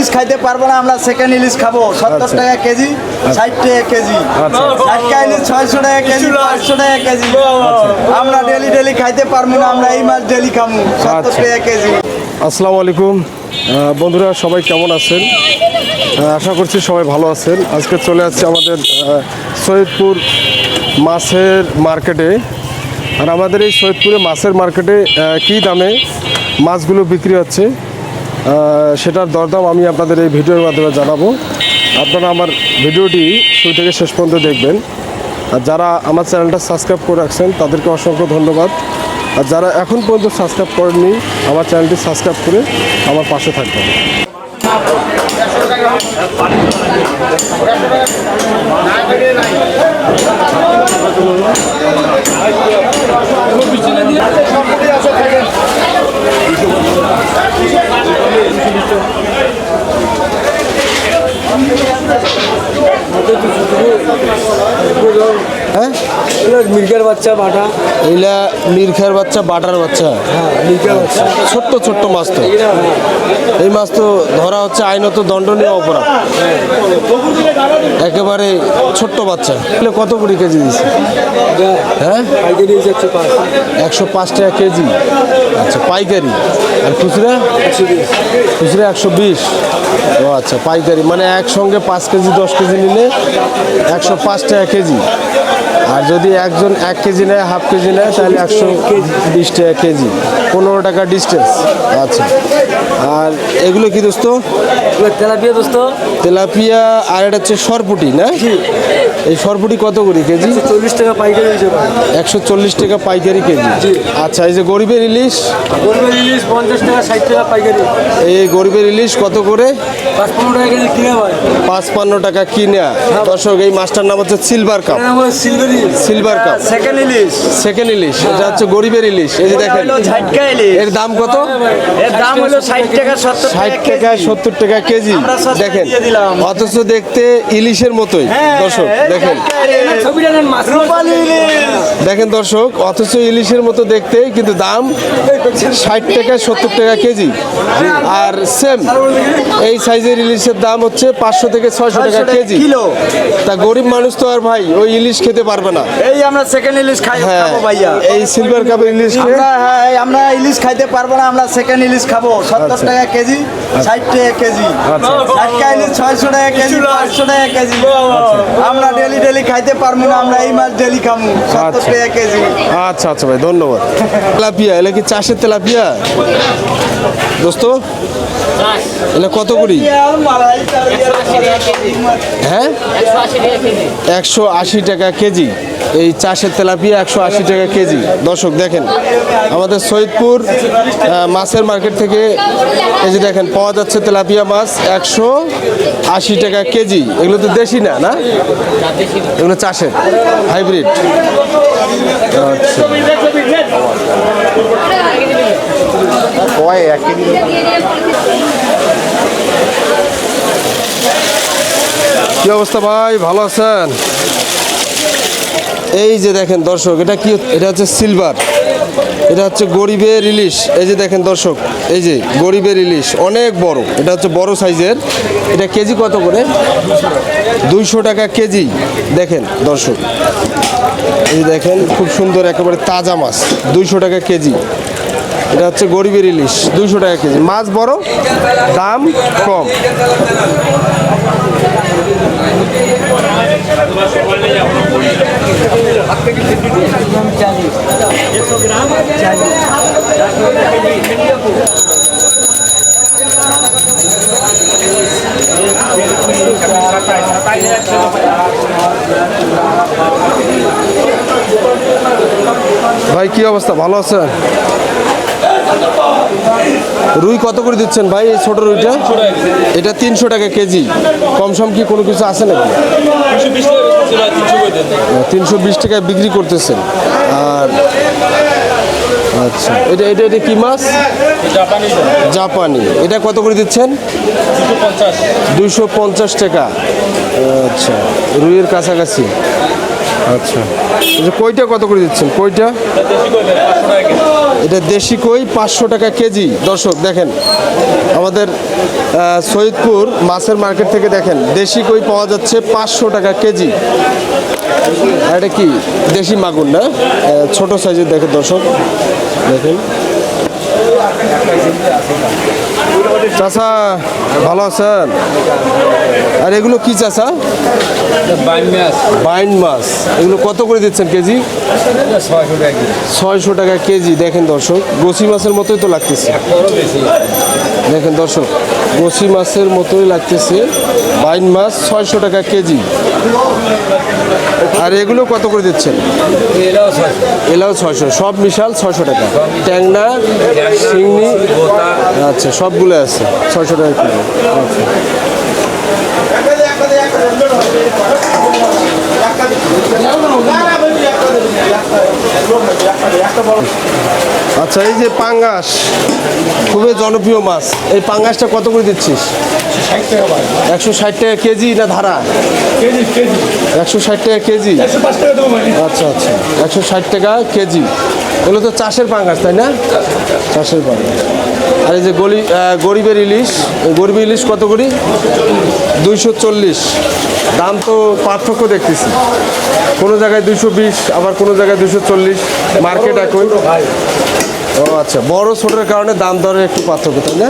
ইলিশ খাইতে পারবো না, আমরা সেকেন্ড ইলিশ খাবো। 70 টাকা কেজি, 60 টাকা কেজি, 60 ইলিশ 600 টাকা কেজি, 500 টাকা কেজি। আমরা ডেলি খাইতে পারবো না, আমরা এই মাছ ডেলি খাবো। 70 টাকা কেজি। আসসালামু আলাইকুম বন্ধুরা, সবাই কেমন আছেন? আশা করছি সবাই ভালো আছেন। আজকে চলে আসছে আমাদের সৈয়দপুর মাছের মার্কেটে। আর আমাদের এই সৈয়দপুরে মাছের মার্কেটে কী দামে মাছগুলো বিক্রি হচ্ছে সেটার দরদাম আমি আপনাদের এই ভিডিওর মাধ্যমে জানাবো। আপনারা আমার ভিডিওটি শুরু থেকে শেষ পর্যন্ত দেখবেন। আর যারা আমার চ্যানেলটা সাবস্ক্রাইব করে রাখছেন তাদেরকে অসংখ্য ধন্যবাদ। আর যারা এখন পর্যন্ত সাবস্ক্রাইব করেননি আমার চ্যানেলটি সাবস্ক্রাইব করে আমার পাশে থাকবেন। হ্যাঁ, মির্খার বাচ্চা বাটা, এইলা মির্খার বাচ্চা, বাটার বাচ্চা, হ্যাঁ মির্খার বাচ্চা, ছোট্ট ছোট্ট মাছ। তো এই মাছ তো ধরা হচ্ছে আইনত দণ্ডনীয় অপরাধ। একেবারে ছোট্ট বাচ্চা। এগুলো কত করে কেজি দিচ্ছে? হ্যাঁ, পাইকারি 105, 105 টাকা কেজি। আচ্ছা, পাইকারি। আর খুচরা? খুচরা 120। ও আচ্ছা, পাইকারি মানে একসঙ্গে 5 কেজি 10 কেজি নিলে 105 টাকা কেজি। আর যদি একজন 1 কেজি নেয়, হাফ কেজি নেয়, তাহলে 120 টাকা কেজি, 15 টাকা ডিস্টেন্স। আচ্ছা, আর এগুলো কি দোস্ত? তেলাপিয়া দোস্ত, তেলাপিয়া। আর এটা হচ্ছে সরপুটি না? এই সরপুটি কত করে কেজি? 40 টাকা পাইকারি হিসেবে। 140 টাকা পাইকারি কেজি। আচ্ছা, এই যে গরিবের ইলিশ? গরিবের ইলিশ 50 টাকা 60 টাকা পাইকারি। এই গরিবের ইলিশ কত করে? 5-15 টাকা কেজি কিনে ভাই। 55 টাকা কিনা। দর্শক, এই মাছটার নাম হচ্ছে silver cup. Silver cup second ইলিশ। সেকেন্ড ইলিশ। এটা হচ্ছে গরিবের ইলিশ। এই যে দেখেন, ঝাটকা ইলিশ। এর দাম কত? এর দাম হলো 60 টাকা 70 60 টাকা 70 টাকা কেজি। দেখেন, অথচ দেখতে ইলিশের মতোই। দর্শক দেখেন, দেখেন দর্শক, অথচ ইলিশের মতো দেখতে, কিন্তু দাম 60 টাকা 70 টাকা কেজি। আর সেম এই সাইজের ইলিশের দাম হচ্ছে 500 থেকে 600 টাকা কেজি কিলো। তা গরিব মানুষ তো আর ভাই ওই ইলিশ খেতে পারবে না। এই আমরা সেকেন্ড ইলিশ খাবো ভাইয়া। এই সিলভার কাপের ইলিশ আমরা ইলিশ খাইতে পারবো না, আমরা সেকেন্ড ইলিশ খাবো। 70 টাকা কেজি, 60 টাকা কেজি, 60 ইলিশ 600 টাকা কেজি, 500 টাকা কেজি। আমরা ডেলি খাইতে পারবো না, আমরা এই মাছ ডেলি খাবো। 70 টাকা কেজি। আচ্ছা আচ্ছা ভাই, ধন্যবাদ। তেলাপিয়া, এলা কি চাষের তেলাপিয়া দোস্ত? এলা কত করি? হ্যাঁ, 180 টাকা কেজি। এই চাষের তেলাপিয়া 180 টাকা কেজি। দর্শক দেখেন, আমাদের সৈয়দপুর মাছের মার্কেট থেকে এই যে দেখেন পাওয়া যাচ্ছে তেলাপিয়া মাছ 180 টাকা কেজি। এগুলো তো দেশি না, না এগুলো চাষের হাইব্রিড। আচ্ছা, কি অবস্থা ভাই, ভালো আছেন? এই যে দেখেন দর্শক, এটা কি? এটা হচ্ছে সিলভার, এটা হচ্ছে গরিবের ইলিশ। এই যে দেখেন দর্শক, এই যে গরিবের ইলিশ অনেক বড়, এটা হচ্ছে বড় সাইজের। এটা কেজি কত করে? 200 টাকা কেজি। দেখেন দর্শক, এই দেখেন খুব সুন্দর একেবারে তাজা মাছ, 200 টাকা কেজি। এটা হচ্ছে গরিবের ইলিশ, 200 টাকা কেজি। মাছ বড়, দাম কম। ভাই কি অবস্থা, ভালো আছেন? রুই কত করে দিচ্ছেন ভাই? এই ছোট রুইটা এটা 300 টাকা কেজি। কম সম কি কোনো কিছু আছে নাকি? 320 টাকায় বিক্রি করতেছেন। আর আচ্ছা, এটা এটা এটা কি মাছ? জাপানি। এটা কত করে দিচ্ছেন? 250 টাকা। আচ্ছা, রুইয়ের কাছাকাছি। আচ্ছা, এই যে কইটা কত করে দিচ্ছেন? কইটা এটা দেশি কই 500 টাকা কেজি। দর্শক দেখেন, আমাদের সৈয়দপুর মাছের মার্কেট থেকে দেখেন দেশি কই পাওয়া যাচ্ছে 500 টাকা কেজি। আর এটা কি দেশি মাগুর না? ছোট সাইজের দেখেন দর্শক, দেখেন। চাচা ভালো আছেন? আর এগুলো কি চাচা? বাইন মাছ। এগুলো কত করে দিচ্ছেন কেজি? 600 টাকা কেজি। দেখেন দর্শক, গোসি মাছের মতোই তো লাগতেছে। দেখেন দর্শক, গোসি মাছের মতোই লাগতেছে। বাইন মাছ 600 টাকা কেজি। আর এগুলো কত করে দিচ্ছেন? এলাও 600, সব মিশাল 600 টাকা। ট্যাংনা, শিংনি, আচ্ছা সবগুলো আছে 600 টাকা কিলো। আচ্ছা, আচ্ছা এই যে পাঙ্গাস খুবই জনপ্রিয় মাছ, এই পাঙ্গাসটা কত করে দিচ্ছিস? 160 টাকা কেজি না ধারা? 160 টাকা কেজি। আচ্ছা আচ্ছা, 160 টাকা কেজি। এগুলো তো চাষের পাঙ্গাস তাই না? চাষের পাঙ্গাস। আর এই যে গরিবের ইলিশ, গরিবের ইলিশ কত করি? 240। দাম তো পার্থক্য দেখতেছি, কোনো জায়গায় 220, আবার কোনো জায়গায় 240। মার্কেট একই। ও আচ্ছা, বড় ছোটোর কারণে দাম দরের একটু পার্থক্য তাই না?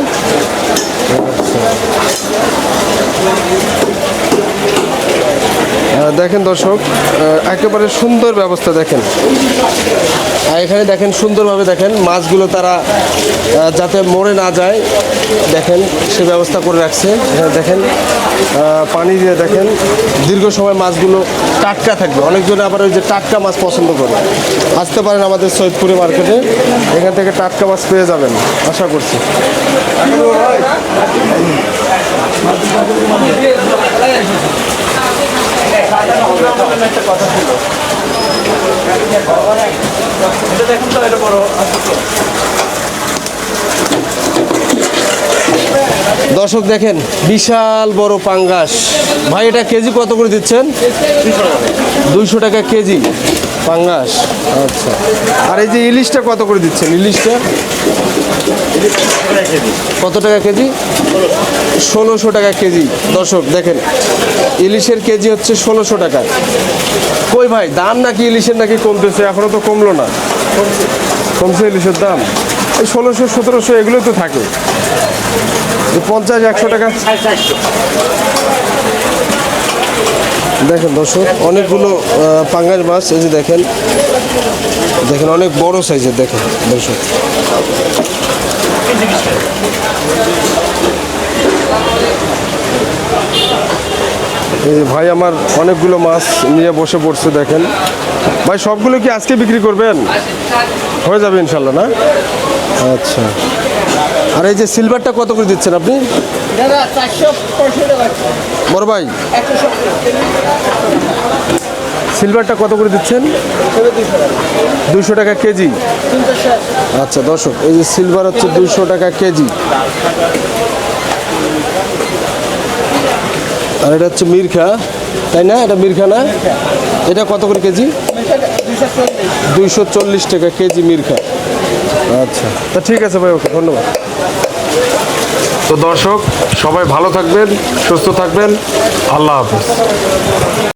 দেখেন দর্শক, একেবারে সুন্দর ব্যবস্থা দেখেন। আর এখানে দেখেন সুন্দরভাবে দেখেন মাছগুলো তারা যাতে মরে না যায়, দেখেন সে ব্যবস্থা করে রাখছে। এখানে দেখেন পানি দিয়ে দেখেন দীর্ঘ সময় মাছগুলো টাটকা থাকবে। অনেকজনে আবার ওই যে টাটকা মাছ পছন্দ করে। আসতে পারেন আমাদের সৈয়দপুরে মার্কেটে, এখান থেকে টাটকা মাছ পেয়ে যাবেন আশা করছি। দর্শক দেখেন বিশাল বড় পাঙ্গাস। ভাই এটা কেজি কত করে দিচ্ছেন? 200 টাকা কেজি পাঙ্গাস। আচ্ছা, আর এই যে ইলিশটা কত করে দিচ্ছেন? ইলিশটা কত টাকা কেজি? 1600 টাকা কেজি। দর্শক দেখেন, ইলিশের কেজি হচ্ছে 1600 টাকা। কই ভাই দাম নাকি ইলিশের নাকি কমতেছে? এখনো তো কমলো না। কমছে ইলিশের দাম? এই 1600 1700 এগুলোই তো থাকে। 50 100 টাকা। দেখেন দর্শক, অনেকগুলো পাঙ্গাস মাছ। এই যে দেখেন, দেখেন অনেক বড় সাইজের। দেখেন দর্শক, এই যে ভাই আমার অনেকগুলো মাছ নিয়ে বসে পড়ছে। দেখেন ভাই, সবগুলো কি আজকে বিক্রি করবেন? হয়ে যাবে ইনশাল্লাহ না? আচ্ছা, আর এই যে সিলভারটা কত করে দিচ্ছেন আপনি? বড় ভাই, সিলভারটা কত করে দিচ্ছেন? 200 টাকা কেজি। আচ্ছা দর্শক, এই যে সিলভার হচ্ছে 200 টাকা কেজি। আর এটা হচ্ছে মিরখা তাই না? এটা মিরখা না? এটা কত করে কেজি? 240 টাকা কেজি মিরখা। আচ্ছা, তা ঠিক আছে ভাই, ওকে ধন্যবাদ। তো দর্শক সবাই ভালো থাকবেন, সুস্থ থাকবেন, আল্লাহ হাফেজ।